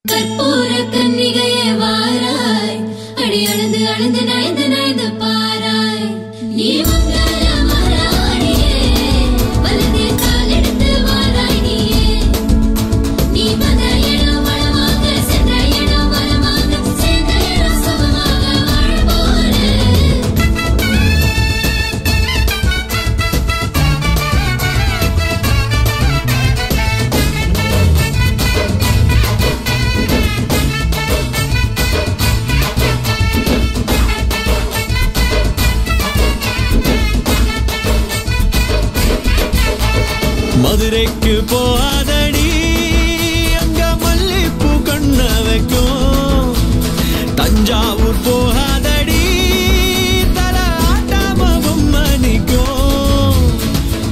கற்பூர கன்னிகையே வாராய் அடி அழுந்து அழுந்து நைந்து நைந்து பாராய் நீ மங்கள மராணியே வலது கால் எடுத்து வாராய் நீயே நீ வந்த இடம் வளமாக சென்ற இடம் வரமாக சேர்ந்த இடம் சுகமாக வாழ்வோரே மதுரைக்கு போகாதடி அங்க மல்லிப்பூ கண்ண வைக்கும் தஞ்சாவூர் போகாதடி தல ஆட்டாமவும் மணிக்கும்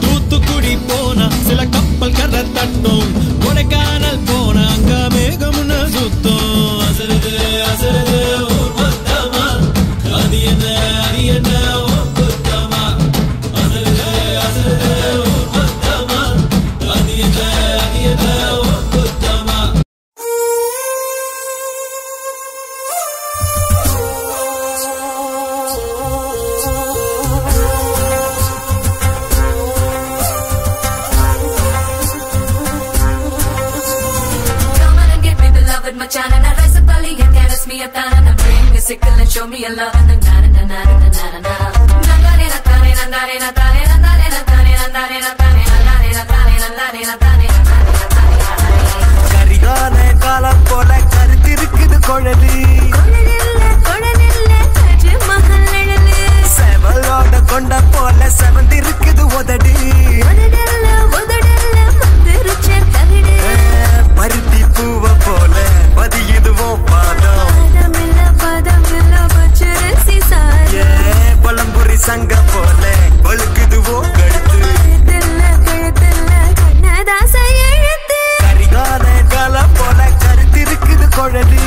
தூத்துக்குடி போனா சில கப்பல் கரை தட்டும் கொடைக்கானல் போனா அங்க மேகம்னு சுத்தம் அசருது அசருது ஊர் மொத்தமா அது என்ன குத்தமா அசருது அசருது Machana na rasa pali and caress me a tana na bring a sickle and show me a love and na na na na na na na nandare na tane nandare na tane nandare na tane nandare na tane nandare na tane nandare na tane கரிகாலே காலம் போல கருத்திருக்குது குழலி கொழலில்ல தாஜ் மஹல் நிழலு செவலோட கொண்ட போல செவந்திருக்குது உதடி உதடல்ல மந்திருச்ச தகிடு பருத்தி பூவ போல பதியுதுவோ பாதம் பதமில்ல பச்சரிசி sir பழம்புரி சங்க போல பழுக்குதுவோ கழுத்து கழுத்துல கண்ணதாச எழுத்து கரிகாலே காலம் போல கருத்திருக்குது குழலி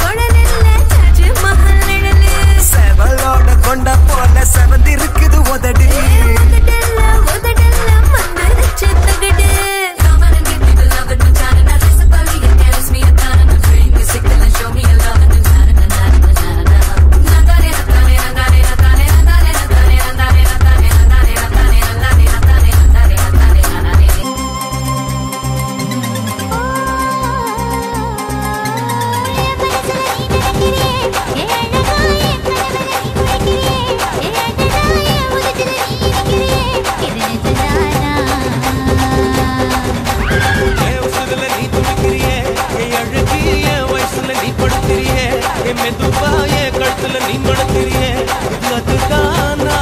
கொழலில்ல தாஜ் மஹல் நிழலு செவலோட கொண்ட போல செவந்திருக்குது உதடி உதடல்ல மந்திருச்ச தகிடு Come on and give me the love and Machana na rasa pali and caress me a tana na bring a sickle and show me a love and na na na na na na nandare na tane nandare na tane nandare na tane nandare na tane nandare na tane nandare na tane nandare na tane கழுத்துல நீ மடத்திரியே அதுதானா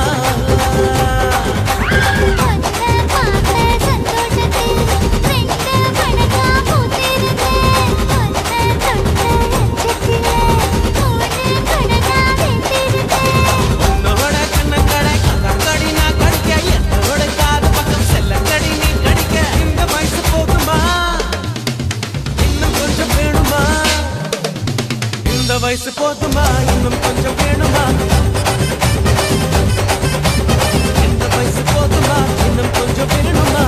உன்னோட கண்ணங்கடை கண்ணங்கடி நான் கடிக்க என்னோட காது பக்கம் செல்லங்கடி நீ கடிக்க இந்த வயசு போகுமா இன்னும் கொஞ்சம் வேணுமா இந்த வயசு போதுமா இன்னும் கொஞ்சம் வேணுமா இந்த வயசு போதுமா இன்னும் கொஞ்சம் வேணுமா